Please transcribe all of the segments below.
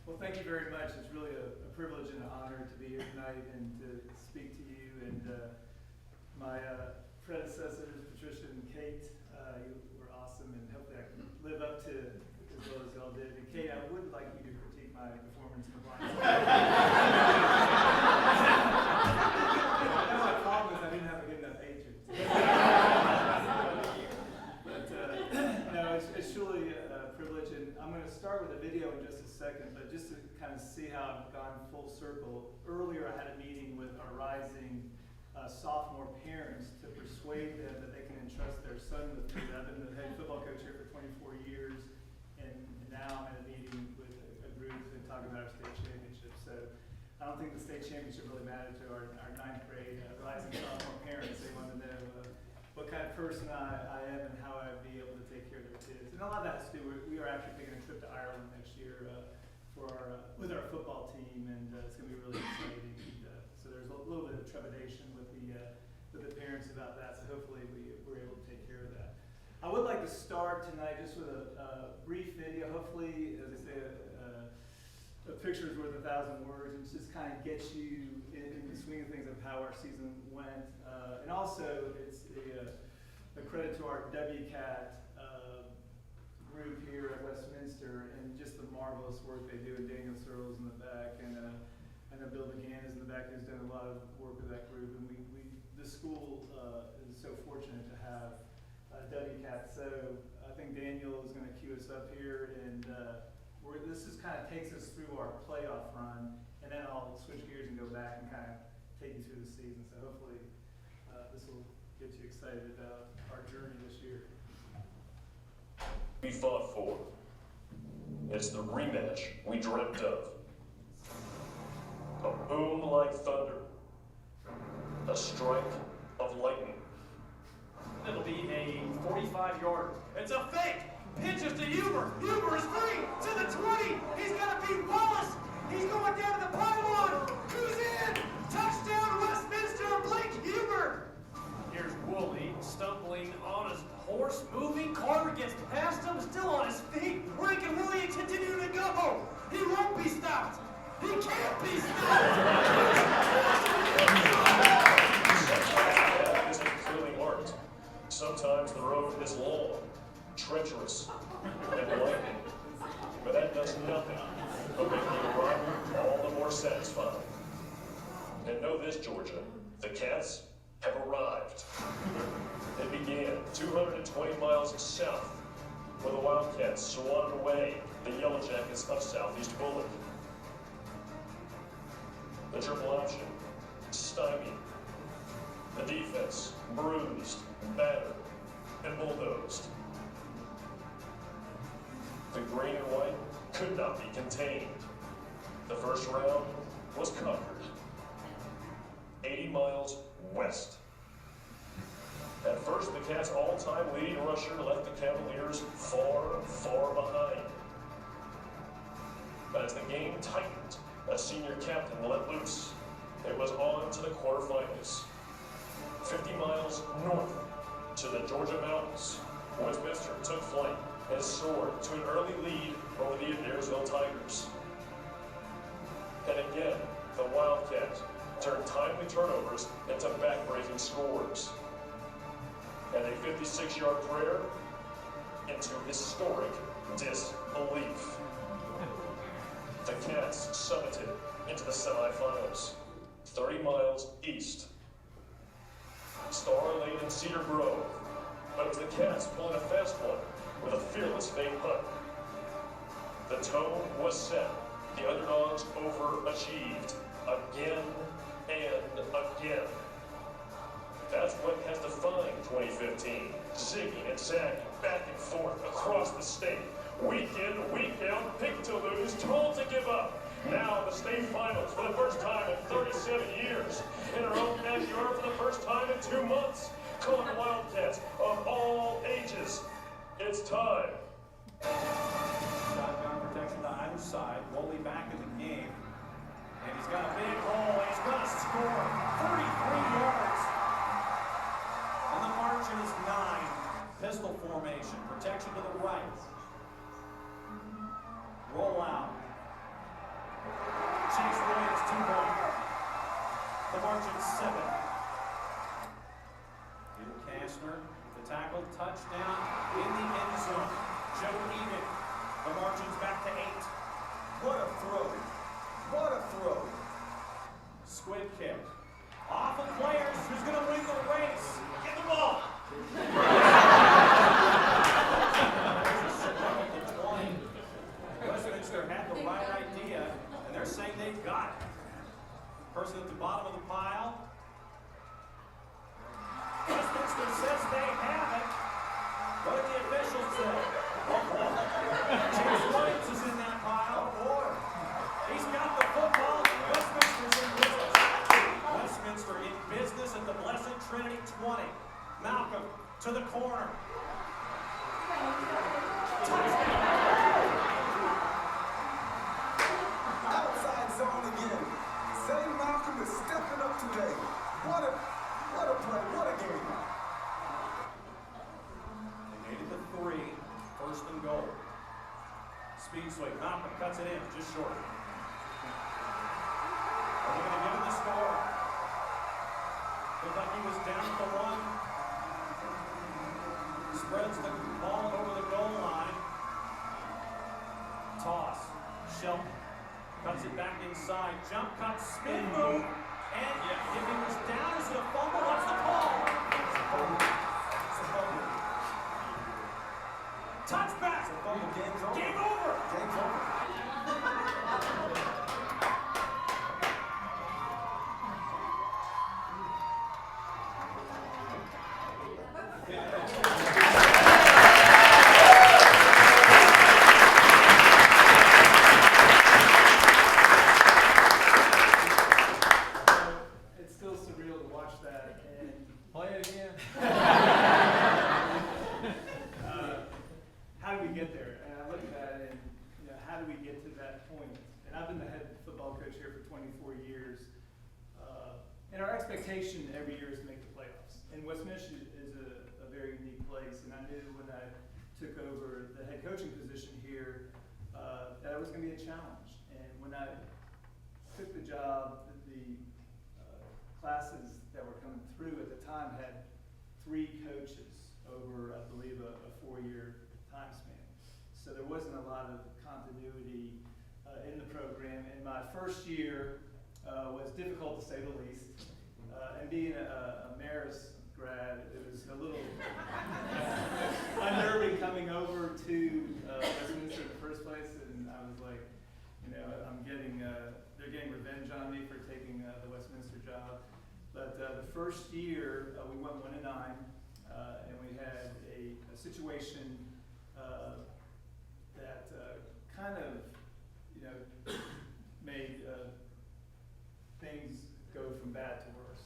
Well, thank you very much. It's really a privilege and an honor to be here tonight and to speak to you. And my predecessors, Patricia and Kate, you were awesome, and hopefully I can live up to as well as y'all did. And Kate, I would like you to critique my performance in the blind spot. My problem is I didn't have a good enough agent. It's truly a privilege, and I'm going to start with a video in just a second, but just to kind of see how I've gone full circle. Earlier I had a meeting with our rising sophomore parents to persuade them that they can entrust their son with me. I've been the head football coach here for 24 years, and now I'm at a meeting with a group to talk about our state championship. So I don't think the state championship really mattered to our ninth grade rising sophomore parents. They want to know what kind of person I am and how I'd be able to take care of their kids. And a lot of that has to do with, we are actually taking a trip to Ireland next year with our football team, and it's going to be really exciting. So there's a little bit of trepidation with the parents about that, so hopefully we're able to take care of that. I would like to start tonight just with a brief video. Hopefully, as I say, a picture is worth 1,000 words, and just kind of get you in the swing of things of how our season went. And also, it's a credit to our WCAT group here at Westminster, and just the marvelous work they do. And Daniel Searles in the back, and I know Bill McGann is in the back, who's done a lot of work with that group. And the school is so fortunate to have WCAT. So I think Daniel is going to cue us up here, and this is kind of takes us through our playoff run, and then I'll switch gears and go back and kind of take you through the season. So hopefully this will get you excited about our journey this year. We fought for. It's the rematch we dreamt of. A boom like thunder. A strike of lightning. It'll be a 45-yarder. It's a fake. Pitches to Huber. Huber is free to the 20. He's got to beat Wallace. He's going down to the pylon. Who's in? Touchdown, Westminster. Blake Huber. Here's Woolley stumbling on his horse, moving. Carter gets past him, still on his feet. Rankin Williams continuing to go. He won't be stopped. He can't be stopped. Sometimes the path isn't clearly marked. Sometimes the road is long, treacherous, and winding. But that does nothing but make the arrival all the more satisfying. And know this, Georgia, the Cats have arrived. It began 220 miles south, where the Wildcats swatted away the Yellow Jackets of Southeast Bullock. The triple option, stymied. The defense, bruised, battered, and bulldozed. The green and white could not be contained. The first round was conquered. 80 miles west. At first, the Cats' all-time leading rusher left the Cavaliers far, far behind. But as the game tightened, a senior captain let loose. It was on to the quarterfinals. 50 miles north to the Georgia mountains, Westminster took flight and soared to an early lead over the Adairsville Tigers. And again, the Wildcats turned timely turnovers into back-breaking scores. And a 56-yard prayer into historic disbelief. The Cats summited into the semifinals, 30 miles east. Star laid in Cedar Grove, but it was the Cats pulling a fast one with a fearless fake punt. The tone was set. The underdogs overachieved again and again. That's what has defined 2015. Zigging and zagging back and forth across the state. Week in, week out, picked to lose, told to give up. Now the state finals for the first time in 37 years. In our own backyard for the first time in 2 months. Calling Wildcats of all ages. It's time. Shotgun protection to either side. Woolley back in the game. And he's got a big hole. He's going to score 33 yards. And the margin is 9. Pistol formation. Protection to the right. Roll out. Margin 7. Peter Kastner with the tackle, touchdown in the end zone. Joe Eden. The margin's back to 8. What a throw. What a throw. Squid kick. Off of players. Who's going to win the race? Get the ball. Westminster had the right idea, and they're saying they've got it. Person at the bottom of the pile. Westminster says they have it. What did the officials say? James Williams is in that pile. He's got the football. Westminster's in business. Westminster in business at the Blessed Trinity 20. Malcolm to the corner. Touchdown. Outside zone again. St. Malcolm is stepping up today. What a play. What a game. They made it to 3. First and goal. Speed swing. Malcolm cuts it in. Just short. Are they going to give him the score? Looked like he was down at the 1. Spreads the ball over the goal line. Toss. Shelton cuts it back inside. Jump cut. Spin move. And if he was down, is it a fumble? What's the call? It's a fumble. Touchback. It's a fumble. Game's over. Game over. Game's over. It's still surreal to watch that and Play it again. how do we get there? And I look at that and, how do we get to that point? And I've been the head football coach here for 24 years. And our expectation every year is to make the playoffs. And Westminster is a very unique place. And I knew when I took over the head coaching position here that it was going to be a challenge. And when I took the job, the classes that were coming through at the time had 3 coaches over, I believe, a 4-year time span. So there wasn't a lot of continuity in the program. And my first year was difficult to say the least. And being a Marist grad, it was a little unnerving coming over to Westminster in the first place. And I was like, they're getting revenge on me for taking the Westminster job. But the first year, we went 1-9, and we had a situation that kind of, made things go from bad to worse.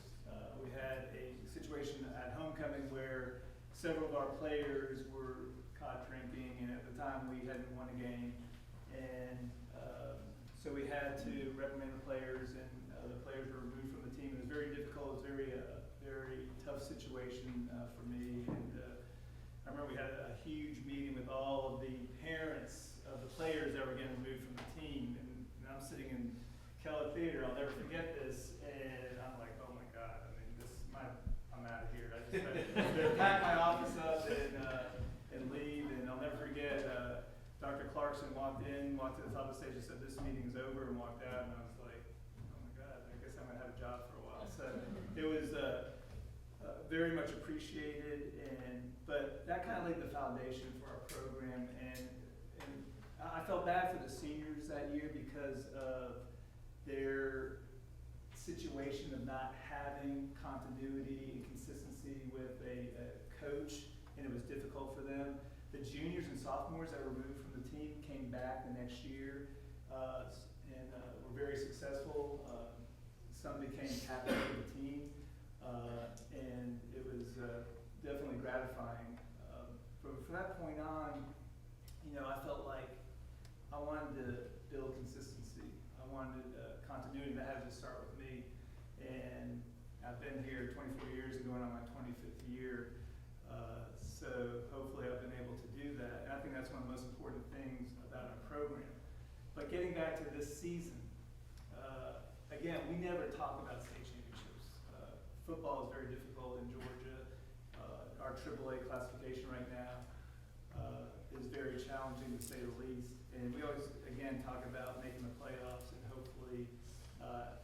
We had a situation at homecoming where several of our players were caught drinking, and at the time we hadn't won a game, and so we had to reprimand the players, and the players were removed from the team. It was very difficult. It was very tough situation for me. And I remember we had a huge meeting with all of the parents of the players that were getting removed from the team. And I'm sitting in Keller Theater. I'll never forget this. And I'm like, oh my God! I mean, I'm out of here. I just had to pack my office up and leave. And I'll never forget. Dr. Clarkson walked to the top of the stage and said, "This meeting's over," and walked out. And I was like, "Oh my God! I guess I'm gonna have a job for a while." So it was very much appreciated, but that kind of laid the foundation for our program. And I felt bad for the seniors that year because of their situation of not having continuity and consistency with a coach, and it was difficult for them. The juniors and sophomores that were removed from the team came back the next year and were very successful. Some became captain of the team, and it was definitely gratifying. From that point on, I felt like I wanted to build consistency. I wanted continuity. That had to start with me. And I've been here 24 years and going on my 25th year. So hopefully I've been able to do that. And I think that's one of the most important things about our program. But getting back to this season, again, we never talk about state championships. football is very difficult in Georgia. Our AAA classification right now is very challenging to say the least. And we always, again, talk about making the playoffs, and hopefully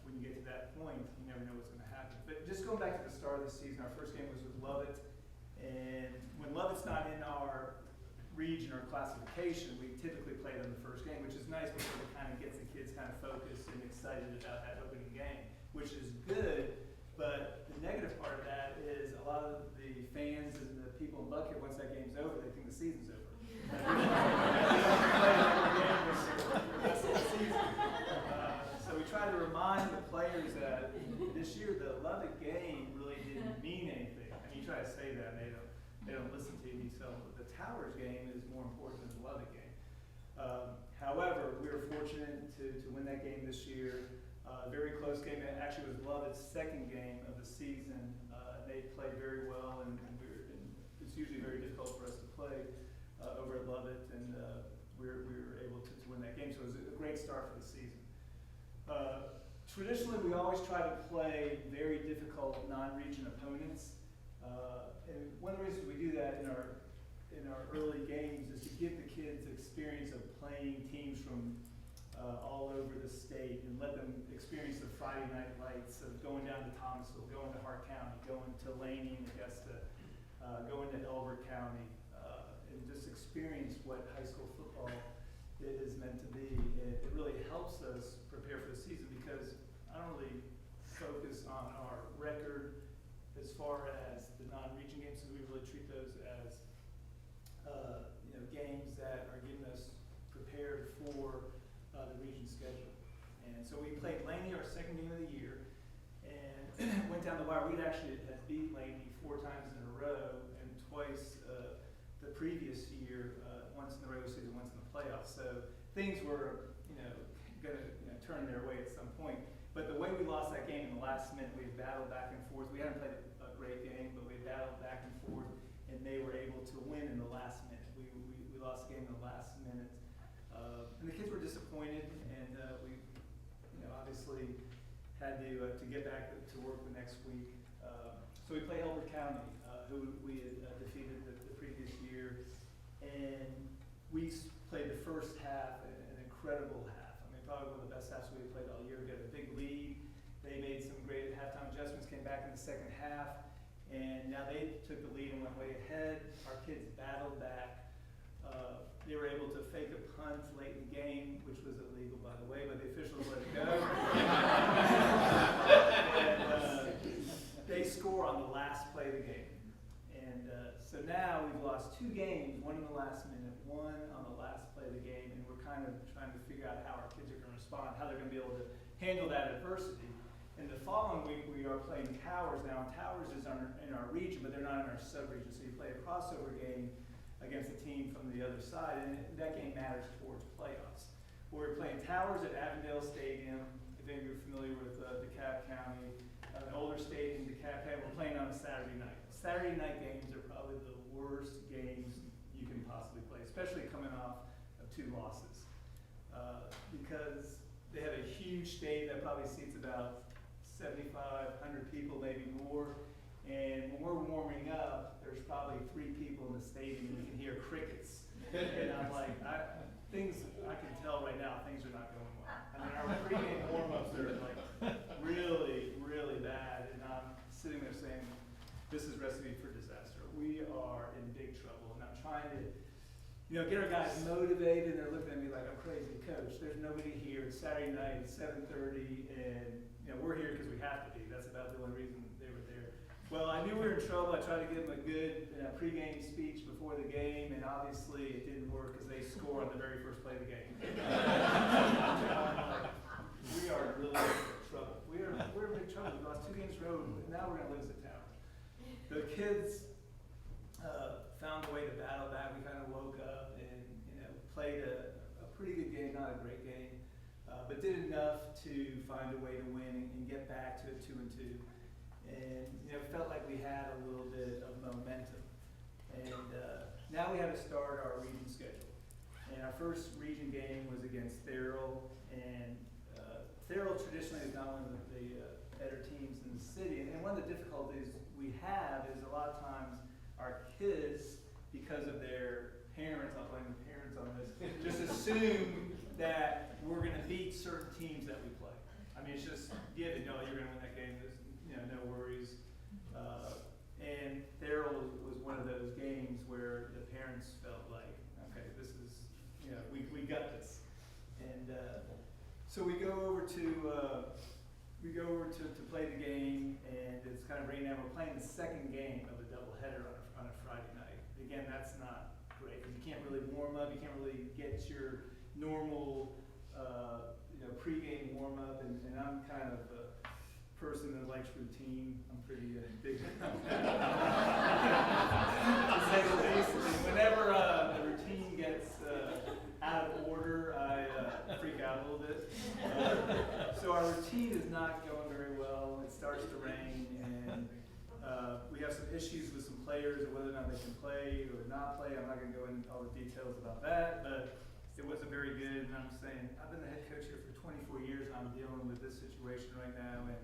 when you get to that point, you never know what's going to happen. But just going back to the start of the season, our first game was with Lovett. And when Lovett's not in our region or classification, we typically play them the first game, which is nice because it kind of gets the kids kind of focused and excited about that opening game, which is good. But the negative part of that is a lot of the fans and the people in Buckhead, once that game's over, they think the season's over. So we try to remind the players that this year the Lovett game really didn't mean anything. I mean, you try to say that, and they don't listen to you. So the Towers game is more important than the Lovett game. However, we were fortunate to win that game this year. Very close game. It actually was Lovett's second game of the season. They played very well, and it's usually very difficult for us to play over at Lovett, and we were able to win that game. So it was a great start for the season. Traditionally, we always try to play very difficult non-region opponents. And one of the reasons we do that in our early games is to give the kids experience of playing teams from all over the state and let them experience the Friday night lights of going down to Thomasville, going to Hart County, going to Laney and Augusta, going to Elbert County, and just experience what high school football is meant to be. It really helps us prepare for the season because I don't really focus on our record as far as the non-region games, so we really treat those as games that are getting us prepared for the region schedule. And so we played Laney our second game of the year and went down the wire. We'd actually had beat Laney 4 times in a row and twice the previous year, once in the regular season, once in the playoffs. So things were, going to turn their way at some point. But the way we lost that game in the last minute, we had battled back and forth. We hadn't played a great game, but we had battled back and forth, and they were able to win in the last minute. We lost the game in the last minute. And the kids were disappointed, and we obviously had to get back to work the next week. So we played Elbert County, who we had defeated the previous year, and we played the first half, an incredible half. I mean, probably one of the best halves we had played all year. We got a big lead. They made some great halftime adjustments, came back in the second half, and now they took the lead and went way ahead. Our kids battled back. They were able to fake a punt late in the game, which was illegal, by the way, but the officials let it go. And they score on the last play of the game. And so now we've lost 2 games, one in the last minute, one on the last play of the game, and we're kind of trying to figure out how our kids are going to respond, how they're going to be able to handle that adversity. And the following week, we are playing Towers. Now, Towers is in our region, but they're not in our sub-region, so you play a crossover game against a team from the other side, and that game matters towards playoffs. We're playing Towers at Avondale Stadium. I think you're familiar with DeKalb County, an older stadium, DeKalb County. We're playing on a Saturday night. Saturday night games are probably the worst games you can possibly play, especially coming off of 2 losses, because they have a huge stadium that probably seats about 7,500 people, maybe more. And when we're warming up, there's probably 3 people in the stadium, and you can hear crickets. And I'm like, I can tell right now things are not going well. I mean, our pregame warm-ups are like really, really bad, and I'm sitting there saying, this is recipe for disaster. We are in big trouble, and I'm trying to, get our guys motivated, and they're looking at me like I'm crazy. Coach, there's nobody here. It's Saturday night, it's 7:30, and we're here because we have to be. That's about the only reason they were there. Well, I knew we were in trouble. I tried to give them a good pregame speech before the game, and obviously it didn't work because they score on the very first play of the game. We are really in trouble. We're in big trouble. We lost 2 games in a row, and now we're going to lose at Towers. The kids found a way to battle back. We kind of woke up and played a pretty good game, not a great game, but did enough to find a way to win and get back to a 2-2. And it felt like we had a little bit of momentum. And now we had to start our region schedule. And our first region game was against Therrell. And Therrell traditionally is not one of the better teams in the city. And one of the difficulties we have is a lot of times our kids, because of their parents, I'll blame the parents on this, just assume that we're going to beat certain teams that we play. I mean, it's just given, no, you're going to win that game, there's, no worries. And Farrell was one of those games where the parents felt like, okay, this is, we got this. And so we go over to play the game, and it's kind of raining out. We're playing the second game of a doubleheader on a Friday night. Again, that's not great because you can't really warm up. You can't really get your normal, pregame warm up. And I'm kind of a person that likes routine. I'm pretty big on that. To say the least. And whenever the routine gets out of order, I freak out a little bit. So our routine is not going very well. It starts to rain, and we have some issues with some players and whether or not they can play or not play. I'm not going to go into all the details about that, but it wasn't very good. And I'm saying, I've been the head coach here for 24 years, and I'm dealing with this situation right now. And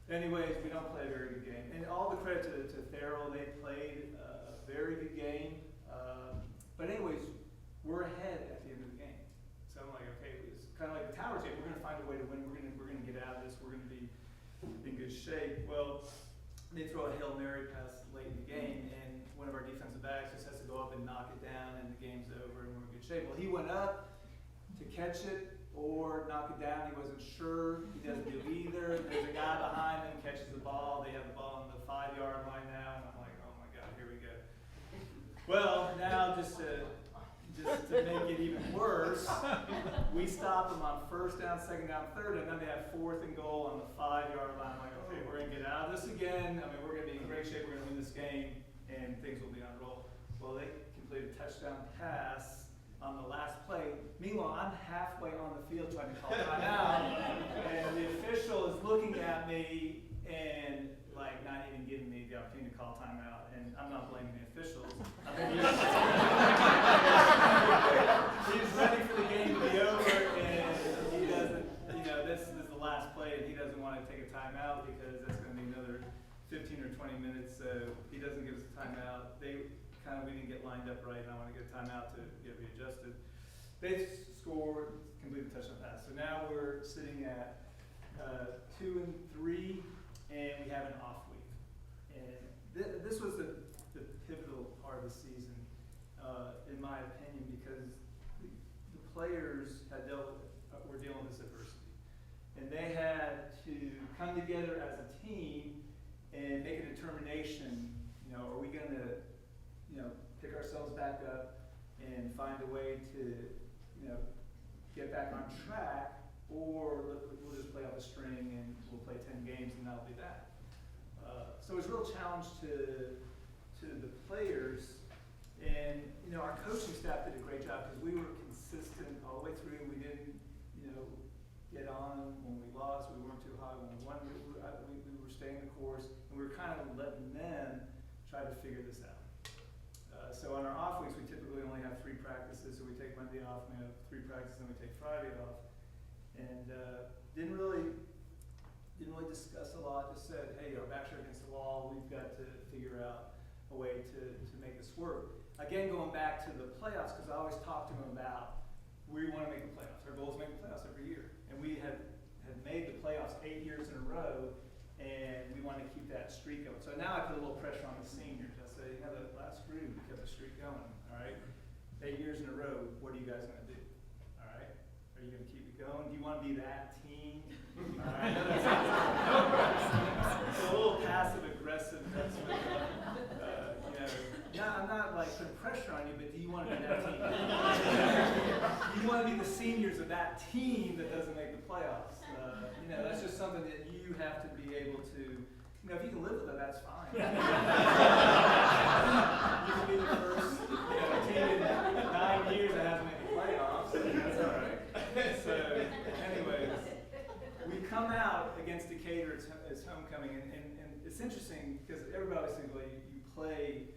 anyways, we don't play a very good game. And all the credit to Farrell, they played a very good game. But anyways, we're ahead at the end of the game. So I'm like, okay, it's kind of like the Towers game. We're going to find a way to win. We're going to get out of this. We're going to be in good shape. Well, they throw a Hail Mary pass late in the game, and one of our defensive backs just has to go up and knock it down, and the game's over, and we're in good shape. Well, he went up to catch it or knock it down. He wasn't sure. He doesn't do either. There's a guy behind him, catches the ball. They have the ball on the 5-yard line now, and I'm like, oh my God, here we go. Well, now just to make it even worse, we stop them on 1st down, 2nd down, 3rd, and then they have 4th and goal on the 5-yard line. I'm like, okay, we're going to get out of this again. I mean, we're going to be in great shape. We're going to win this game, and things will be on roll. Well, they completed a touchdown pass on the last play. Meanwhile, I'm halfway on the field trying to call timeout, and the official is looking at me and like not even giving me the opportunity to call timeout. And I'm not blaming the officials. I mean, he's ready for the game to be over, and he doesn't. This is the last play, and he doesn't want to take a timeout because that's going to be another 15 or 20 minutes. So he doesn't give us a timeout. We didn't get lined up right, and I want to get a timeout to get readjusted. They scored, completed the touchdown pass. So now we're sitting at 2-3, and we have an off week. And this was the pivotal part of the season, in my opinion, because the players were dealing with this adversity. And they had to come together as a team and make a determination, are we going to pick ourselves back up and find a way to, get back on track, or we'll just play off a string and we'll play 10 games and that'll be that. So it was a real challenge to the players, and our coaching staff did a great job because we were consistent all the way through. We didn't, get on when we lost. We weren't too high when we won. We were staying the course, and we were kind of letting them try to figure this out. So on our off weeks, we typically only have 3 practices. So we take Monday off, we have 3 practices, and we take Friday off. And didn't really discuss a lot. Just said, hey, our backs are against the wall. We've got to figure out a way to make this work. Again, going back to the playoffs, because I always talk to them about we want to make the playoffs. Our goal is to make the playoffs every year. And we had made the playoffs 8 years in a row, and we want to keep that streak going. So now I put a little pressure on the seniors. I say, the last group kept the streak going, all right? 8 years in a row, what are you guys going to do? All right? Are you going to keep it going? Do you want to be that team? All right? It's a little passive-aggressive. That's what, I'm not like putting pressure on you, but do you want to be that team? Do you want to be the seniors of that team that doesn't make the playoffs? That's just something that you have to be able to, if you can live with it, that's fine. You can be the first team in 9 years that hasn't made the playoffs. That's all right. So, anyways, we come out against Decatur. It's homecoming, and it's interesting because everybody always thinks, well, you play.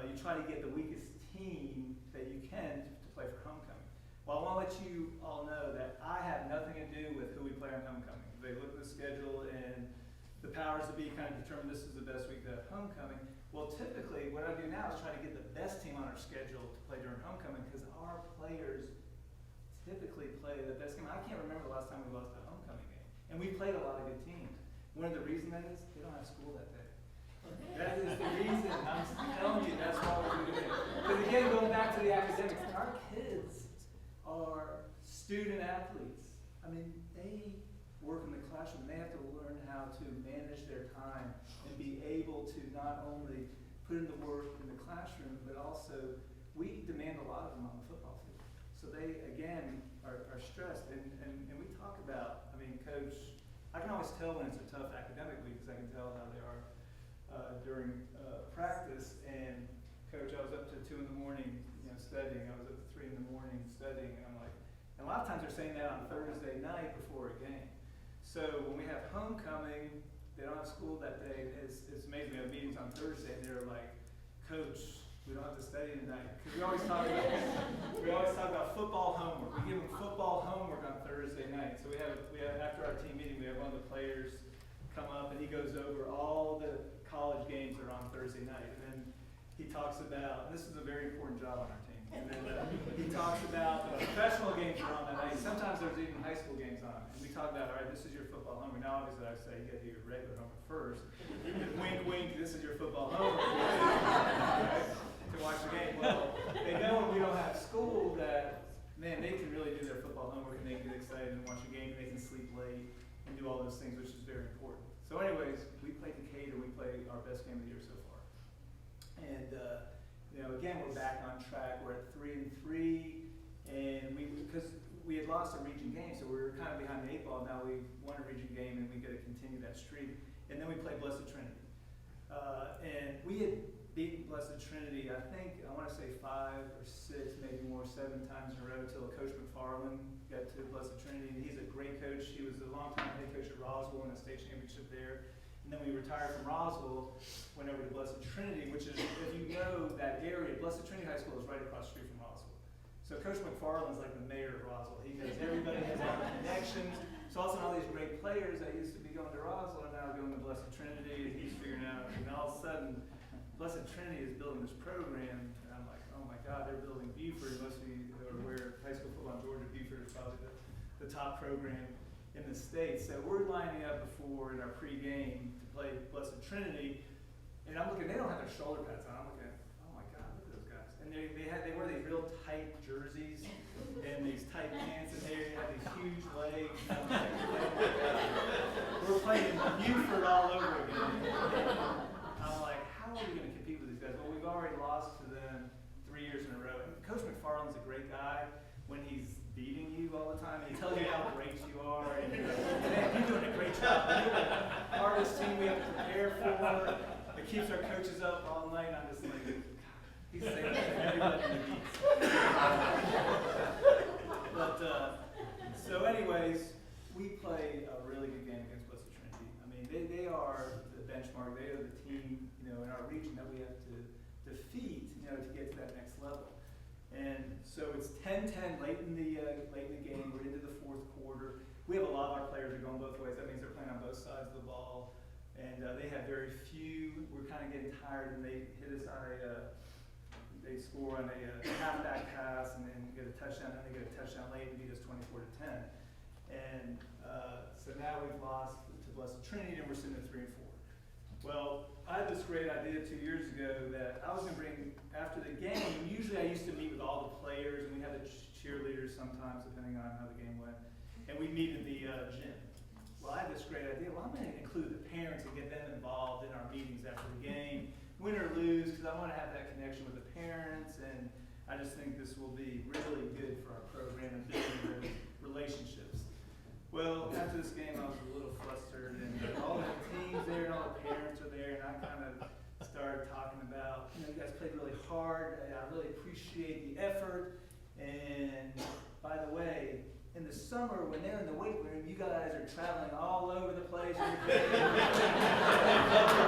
You try to get the weakest team that you can to play for homecoming. Well, I want to let you all know that I have nothing to do with who we play on homecoming. they look at the schedule and the powers that be kind of determine this is the best week to have homecoming. Well, typically, what I do now is try to get the best team on our schedule to play during homecoming because our players typically play the best game. I can't remember the last time we lost a homecoming game. And we played a lot of good teams. One of the reasons that is, they don't have school that day. That is the reason. I'm telling you, that's why we're doing it. Because again, going back to the academics, our kids are student athletes. I mean, they work in the classroom. They have to learn how to manage their time and be able to not only put in the work in the classroom, but also we demand a lot of them on the football field. So they, again, are stressed. And we talk about, I mean, Coach, I can always tell when it's a tough academic week because I can tell how they are during practice. And Coach, I was up to 2 in the morning, studying. I was up to 3 in the morning studying. And I'm like, and a lot of times they're saying that on Thursday night before a game. So when we have homecoming, they don't have school that day. It's amazing. We have meetings on Thursday, and they're like, Coach, we don't have to study tonight. Because we always talk about football homework. We give them football homework on Thursday night. So we have after our team meeting, we have one of the players come up, and he goes over all the college games that are on Thursday night. And then he talks about, and this is a very important job on our team. And then he talks about the professional games that are on that night. Sometimes there's even high school games on. And we talk about, all right, this is your football homework. Now, obviously, I say you got to do your regular homework first. Wink, wink, this is your football homework. Right? To watch the game. Well, they know when we don't have school that, man, they can really do their football homework and they can get excited and watch a game and they can sleep late and do all those things, which is very important. So anyways, we played Decatur. We played our best game of the year so far. And, again, we're back on track. We're at 3-3, and because we had lost a region game, so we were kind of behind the 8 ball. Now we won a region game, and we got to continue that streak. And then we played Blessed Trinity. And we had beaten Blessed Trinity, I think, I want to say 5 or 6, maybe more, 7 times in a row until Coach McFarland got to Blessed Trinity. And he's a great coach. He was a longtime head coach at Roswell in a state championship there. And then we retired from Roswell, went over to Blessed Trinity, which is, if you know that area, Blessed Trinity High School is right across the street from Roswell. So Coach McFarland's like the mayor of Roswell. He knows everybody, has all the connections. So also all these great players that used to be going to Roswell are now going to Blessed Trinity, and he's figuring out, and all of a sudden, Blessed Trinity is building this program, and I'm like, oh my God, they're building Buford. Most of you are aware high school football in Georgia, Buford is probably the top program in the state. So we're lining up before in our pregame to play Blessed Trinity, and I'm looking, they don't have their shoulder pads on. I'm looking, oh my God, look at those guys. And they wear these real tight jerseys and these tight pants, and they have these huge legs. And I'm like, oh my God. We're playing Buford all over again. I'm like, how are we going to compete with these guys? Well, we've already lost to them 3 years in a row. And Coach McFarland's a great guy when he's beating you all the time, and he tells you how great you are, and man, you're doing a great job. You're the hardest team we have to prepare for. It keeps our coaches up all night. I'm just like, he's saying that to everybody in the beats. But, so anyways, we play a really good game against Blessed Trinity. I mean, they are the benchmark. They are the team, in our region that we have to defeat, to get to that next level. And so it's 10-10 late in the game. We're into the 4th quarter. We have a lot of our players are going both ways. That means they're playing on both sides of the ball. And they have very few. We're kind of getting tired, and they hit us on they score on a halfback pass, and then get a touchdown. Then they get a touchdown late and beat us 24-10. And so now we've lost to Blessed Trinity, and we're sitting at 3-4. Well, I had this great idea 2 years ago that I was going to bring, after the game, usually I used to meet with all the players, and we had the cheerleaders sometimes, depending on how the game went, and we'd meet in the gym. Well, I had this great idea. Well, I'm going to include the parents and get them involved in our meetings after the game, win or lose, because I want to have that connection with the parents, and I just think this will be really good for our program and building those relationships. Well, after this game, I was a little flustered, and all the teams there and all the parents are there, and I kind of started talking about, you guys played really hard. I really appreciate the effort. And by the way, in the summer, when they're in the weight room, you guys are traveling all over the place. You're playing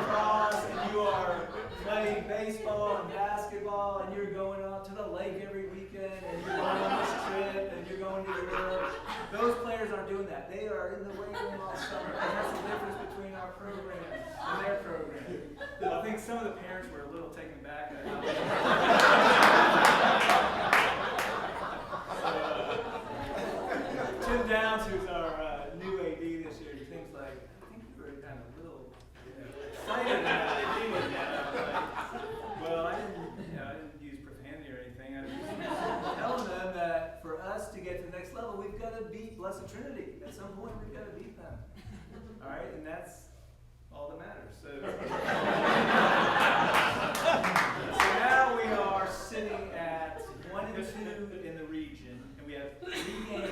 cross, and you are playing baseball and basketball, and you're going out to the lake every weekend, and you're going on this trip, and you're going to Europe. Those players aren't doing that. They are in the weight room all summer. program, in their program. I think some of the parents were a little taken back at how Tim Downs, who's our new AD this year, he thinks like, I think you were kind of a little excited about AD. Well, I didn't use profanity or anything. I was just telling them that for us to get to the next level, we've got to beat Blessed Trinity. At some point, we've got to beat them. All right, and that's all that matters. So now we are sitting at 1-2 in the region, and we have 3 games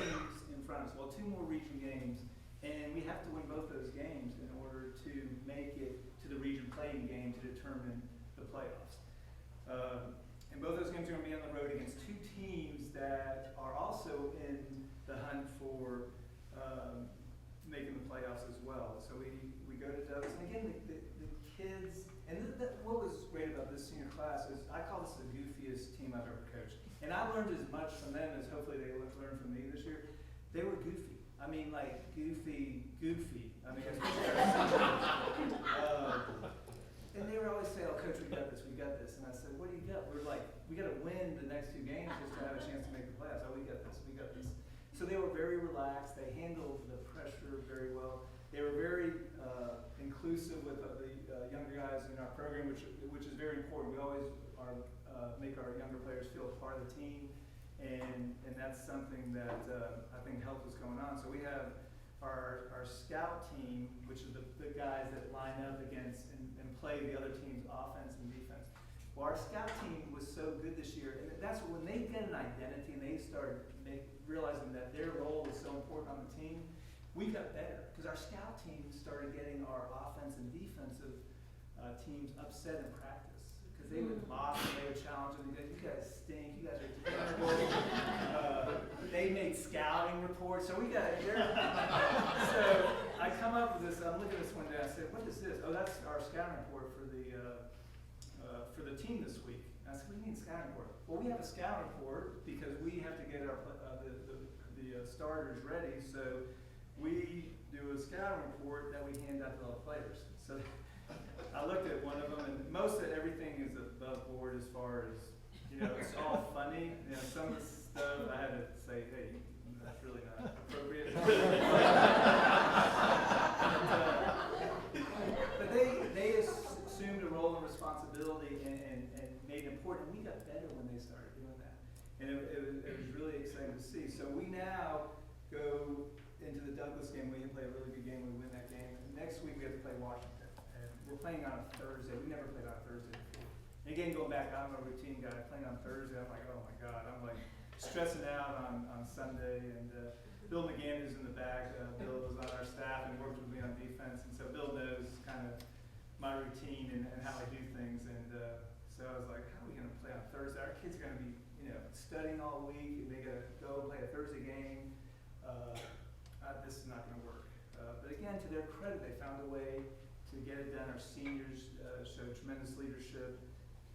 in front of us. Well, 2 more region games, and we have to win both those games in order to make it to the region playing game to determine the playoffs. And both those games are going to be on the road against 2 teams that are also in the hunt for making the playoffs as well. So we go to Douglas, and again, the kids, and what was great about this senior class is I call this the goofiest team I've ever coached. And I learned as much from them as hopefully they learned from me this year. They were goofy. I mean, like, goofy. I mean, and they would always say, oh, Coach, we got this. And I said, what do you got? We're like, we got to win the next 2 games just to have a chance to make the playoffs. Oh, we got this. So they were very relaxed. They handled the pressure very well. They were very inclusive with the younger guys in our program, which is very important. We always make our younger players feel a part of the team, and that's something that I think helps us going on. So we have our scout team, which is the guys that line up against and play the other team's offense and defense. Well, our scout team was so good this year, and that's when they get an identity and they started realizing that their role is so important on the team. We got better because our scout team started getting our offense and defensive teams upset in practice because they would mock and they would challenge them. You guys stink. You guys are terrible. They made scouting reports, so we got So I come up with this. I'm looking at this one day. I said, "What is this?" Oh, that's our scouting report for the team this week. And I said, "What do you mean scouting report?" Well, we have a scouting report because we have to get our the starters ready. So we do a scouting report that we hand out to all the players. So I looked at one of them, and most of everything is above board as far as, it's all funny. Some of the stuff I had to say, hey, that's really not appropriate. But they assumed a role and responsibility and made it important. We got better when they started doing that. And it was really exciting to see. So we now go into the Douglas game. We play a really good game. We win that game. And next week we have to play Washington. And we're playing on a Thursday. We never played on a Thursday before. And again, going back, I'm a routine guy. Playing on Thursday, I'm like, oh my God. I'm like stressing out on Sunday. And Bill McGann is in the back. Bill was on our staff and worked with me on defense. And so Bill knows kind of my routine and how I do things. And so I was like, how are we going to play on Thursday? Our kids are going to be studying all week, and they got to go play a Thursday game. This is not going to work. But again, to their credit, they found a way to get it done. Our seniors showed tremendous leadership,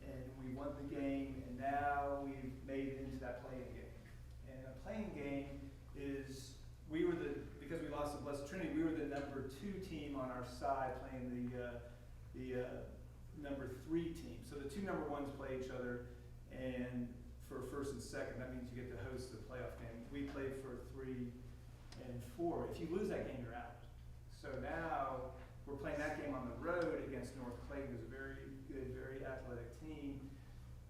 and we won the game, and now we've made it into that playing game. And a playing game is, because we lost to Blessed Trinity, we were the number 2 team on our side playing the number 3 team. So the 2 number 1s play each other, and for first and second, that means you get to host the playoff game. We played for 3 and 4. If you lose that game, you're out. So now we're playing that game on the road against North Clayton, who's a very good, very athletic team.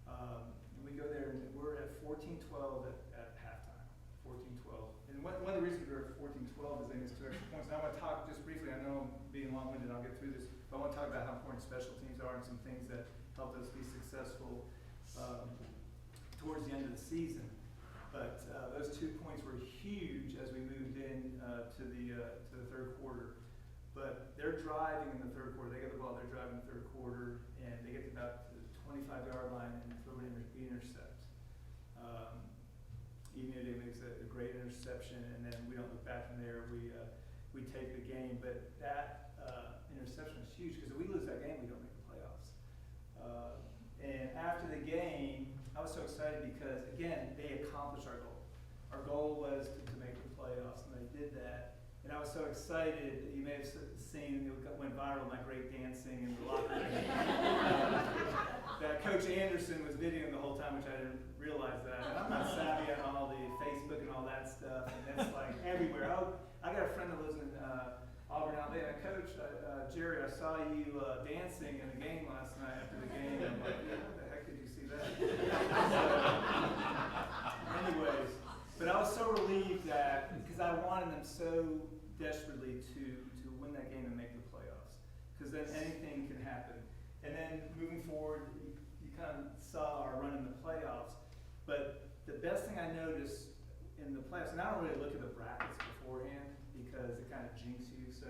And we go there, and we're at 14-12 at halftime. 14-12. And one of the reasons we're at 14-12 is they missed 2 extra points. And I want to talk just briefly. I know I'm being long-winded. I'll get through this, but I want to talk about how important special teams are and some things that helped us be successful towards the end of the season. But those 2 points were huge as we moved in to the third quarter. But they're driving in the third quarter. They get the ball, they're driving in the third quarter, and they get about to the 25-yard line and throw it in the intercept. Immediately makes a great interception, and then we don't look back from there. We take the game, but that interception is huge because if we lose that game, we don't make the playoffs. And after the game, I was so excited because, again, they accomplished our goal. Our goal was to make the playoffs, and they did that. And I was so excited. You may have seen it went viral, my great dancing in the locker room. That Coach Anderson was videoing the whole time, which I didn't realize that. And I'm not savvy on all the Facebook and all that stuff, and it's like everywhere. Oh, I got a friend that lives in Auburn, Alabama. Coach, Gerry, I saw you dancing in the game last night after the game. I'm like, yeah, how the heck did you see that? Anyways, but I was so relieved that, because I wanted them so desperately to win that game and make the playoffs, because then anything can happen. And then moving forward, you kind of saw our run in the playoffs, but the best thing I noticed in the playoffs, and I don't really look at the brackets beforehand because it kind of jinxes you, so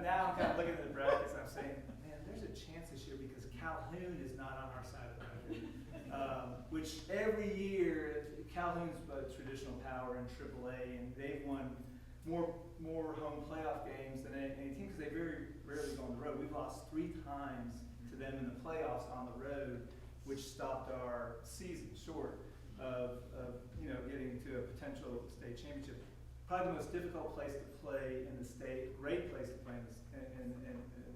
now I'm kind of looking at the brackets and I'm saying, man, there's a chance this year because Calhoun is not on our side of the bracket, which every year, Calhoun's a traditional power in AAA, and they've won more home playoff games than any team because they very rarely go on the road. We've lost 3 times to them in the playoffs on the road, which stopped our season short of getting to a potential state championship. Probably the most difficult place to play in the state, great place to play in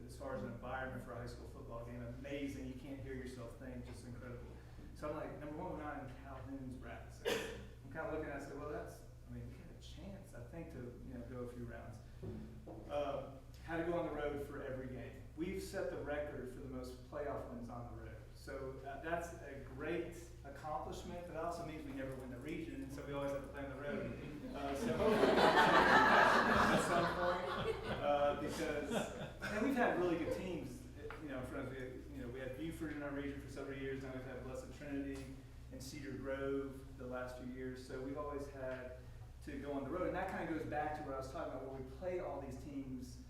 as far as an environment for a high school football game. Amazing, you can't hear yourself think, just incredible. So I'm like, number one, we're not in Calhoun's bracket. So I'm kind of looking at it and I said, well, we had a chance, I think, to go a few rounds. How to go on the road for every game. We've set the record for the most playoff wins on the road. So that's a great accomplishment, but it also means we never win the region, so we always have to play on the road. So hopefully at some point, and we've had really good teams. We had Buford in our region for several years. Now we've had Blessed Trinity and Cedar Grove the last few years. So we've always had to go on the road, and that kind of goes back to what I was talking about, where we play all these teams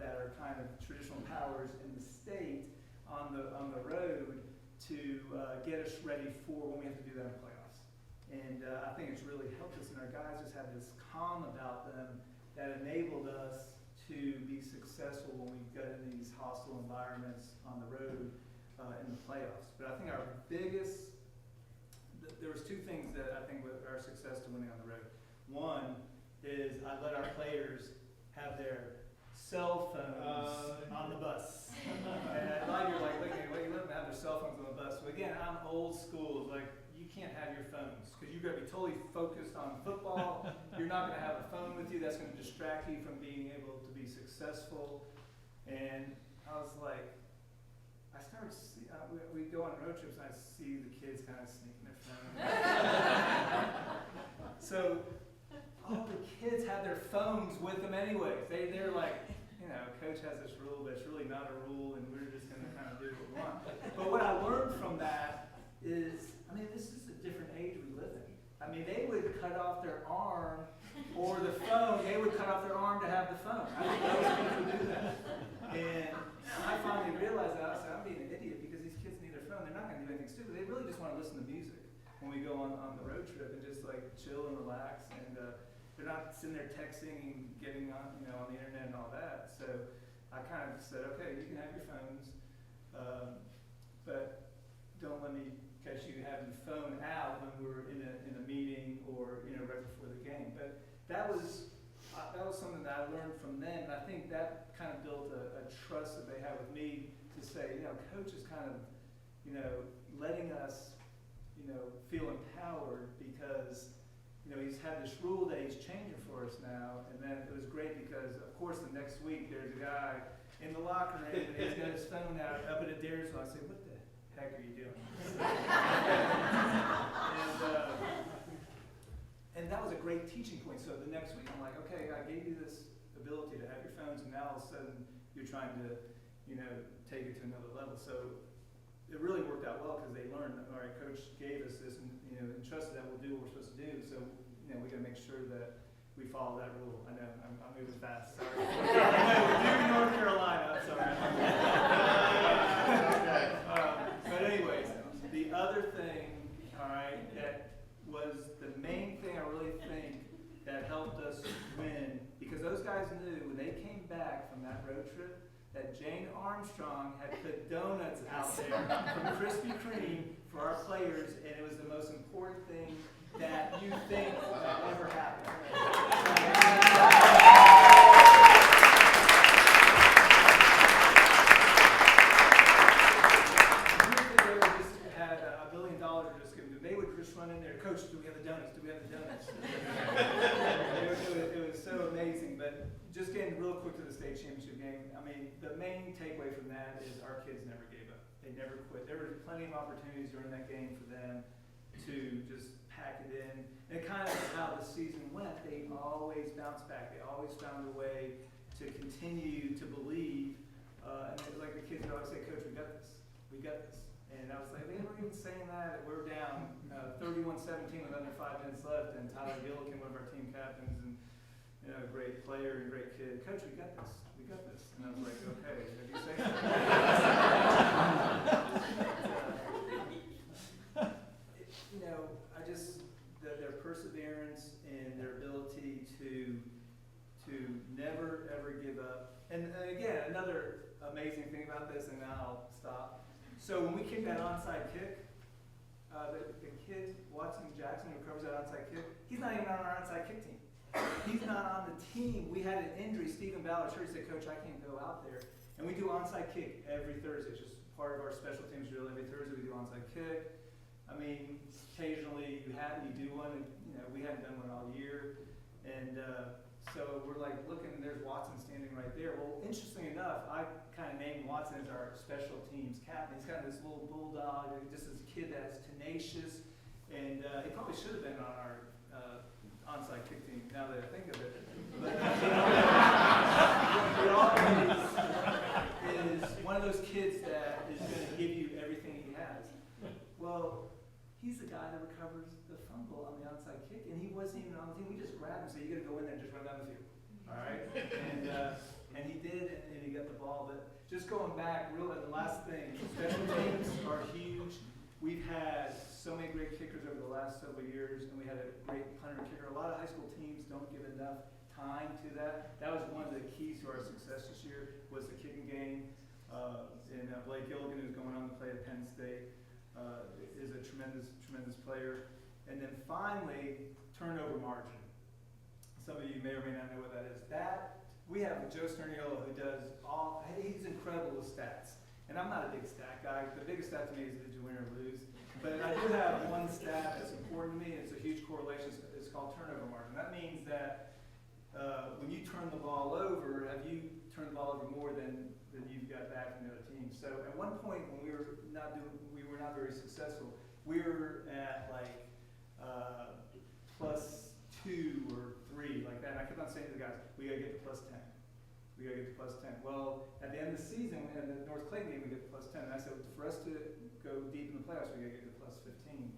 that are kind of traditional powers in the state on the road to get us ready for when we have to do that in playoffs. And I think it's really helped us, and our guys just have this calm about them that enabled us to be successful when we got in these hostile environments on the road in the playoffs. But I think our biggest, there was 2 things that I think were our success to winning on the road. One is I let our players have their cell phones on the bus. And a lot of you are like, wait, you let them have their cell phones on the bus. So again, I'm old school. Like, you can't have your phones because you've got to be totally focused on football. You're not going to have a phone with you. That's going to distract you from being able to be successful. And I was like, I started to see, we go on road trips and I see the kids kind of sneaking their phone. So all the kids have their phones with them anyways. They're like, Coach has this rule, but it's really not a rule, and we're just going to kind of do what we want. But what I learned from that is, this is a different age we live in. They would cut off their arm or the phone. They would cut off their arm to have the phone. I think those people do that. And I finally realized that. I said, I'm being an idiot because these kids need their phone. They're not going to do anything stupid. They really just want to listen to music when we go on the road trip and just like chill and relax. And they're not sitting there texting and getting on the internet and all that. So I kind of said, okay, you can have your phones, but don't let me catch you having the phone out when we're in a meeting or right before the game. But that was something that I learned from them, and I think that kind of built a trust that they had with me to say, Coach is kind of letting us feel empowered because he's had this rule that he's changing for us now. And then it was great because, of course, the next week there's a guy in the locker room and he's got his phone out up at Adair's. So I say, what the heck are you doing? And that was a great teaching point. So the next week I'm like, okay, I gave you this ability to have your phones, and now all of a sudden you're trying to, take it to another level. So it really worked out well because they learned, all right, Coach gave us this and entrusted that we'll do what we're supposed to do. So, we got to make sure that we follow that rule. I know, I'm moving fast, sorry. We're doing North Carolina, I'm sorry. But anyways, the other thing, all right, that was the main thing I really think that helped us win, because those guys knew when they came back from that road trip that Jane Armstrong had put donuts out there from Krispy Kreme for our players, and it was the most important thing that you think that ever happened. Coach, do we have the donuts? Do we have the donuts? It was so amazing. But just getting real quick to the state championship game, I mean, the main takeaway from that is our kids never gave up. They never quit. There were plenty of opportunities during that game for them to just pack it in. And kind of how the season went, they always bounced back. They always found a way to continue to believe. And like the kids would always say, Coach, we got this. We got this. And I was like, they weren't even saying that. We're down 31-17 with under 5 minutes left. And Tyler Gillikin, one of our team captains, and a great player and great kid, Coach, we got this. We got this. And I was like, okay, if you say so. Their perseverance and their ability to never ever give up. And again, another amazing thing about this, and now I'll stop. So when we kick that onside kick, the kid, Watson Jackson, who covers that onside kick, he's not even on our onside kick team. He's not on the team. We had an injury. Stephen Ballard said, Coach, I can't go out there. And we do onside kick every Thursday. It's just part of our special teams drill. Every Thursday we do onside kick. I mean, occasionally you do one, and we hadn't done one all year. And so we're like looking, and there's Watson standing right there. Well, interestingly enough, I kind of named Watson as our special teams captain. He's kind of this little bulldog, just this kid that's tenacious, and he probably should have been on our onside kick team now that I think of it. But he always is one of those kids that is going to give you everything he has. Well, he's the guy that recovers the fumble on the onside kick, and he wasn't even on the team. We just grabbed him and said, you got to go in there and just run down the field. All right? And he did, and he got the ball. But just going back, the last thing, special teams are huge. We've had so many great kickers over the last several years, and we had a great punter kicker. A lot of high school teams don't give enough time to that. That was one of the keys to our success this year, was the kicking game. And Blake Gilligan, who's going on to play at Penn State, is a tremendous player. And then finally, turnover margin. Some of you may or may not know what that is. We have Joe Sterniolo, who does he's incredible with stats. And I'm not a big stat guy. The biggest stat to me is did you win or lose? But I do have one stat that's important to me. It's a huge correlation. It's called turnover margin. That means that when you turn the ball over, have you turned the ball over more than you've got back from the other team? So at one point when we were not very successful, we were at like +2 or 3, like that. And I kept on saying to the guys, we got to get to +10. We got to get to +10. Well, at the end of the season, in the North Clayton game, we get to +10. And I said, for us to go deep in the playoffs, we got to get to +15.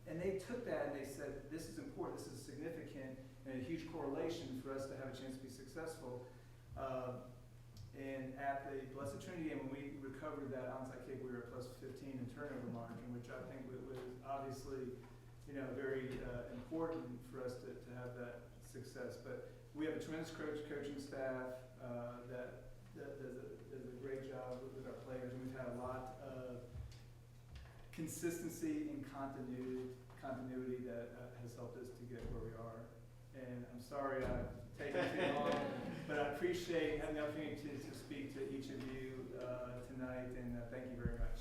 And they took that and they said, this is important, this is significant, and a huge correlation for us to have a chance to be successful. And at the Blessed Trinity game, when we recovered that onside kick, we were at +15 in turnover margin, which I think was obviously, very important for us to have that success. But we have a tremendous coaching staff that does a great job with our players, and we've had a lot of consistency and continuity that has helped us to get where we are. And I'm sorry I've taken too long, but I appreciate having the opportunity to speak to each of you tonight, and thank you very much.